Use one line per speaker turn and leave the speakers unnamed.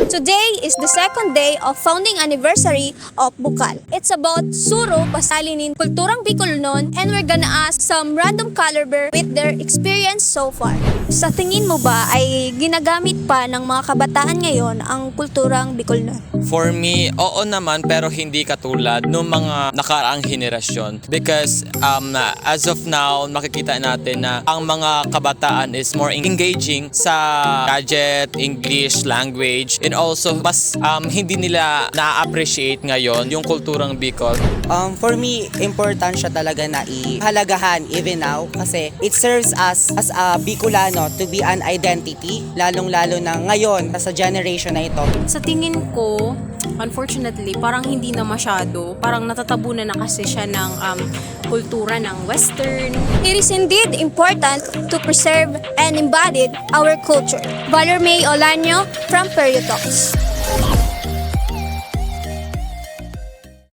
Today is the second day of founding anniversary of Bukal. It's about Suro pasalinin kulturang Bicolnon, and we're gonna ask some random caliber with their experience so far. Sa tingin mo ba ay ginagamit pa ng mga kabataan ngayon ang kulturang Bicolnon?
For me, oo naman, pero hindi katulad ng mga nakaraang henerasyon. Because as of now, makikita natin na ang mga kabataan is more engaging sa gadget, English, language, and also mas hindi nila na-appreciate ngayon yung kulturang Bicol.
For me, important siya talaga na ihalagahan even now kasi it serves us as a Bicolano to be an identity, lalong-lalo na ngayon sa generation na ito.
Sa tingin ko, unfortunately, parang hindi na masyado. Parang natatabunan na kasi siya ng kultura ng Western.
It is indeed important to preserve and embody our culture. Valor May Olanyo from Perio Talks.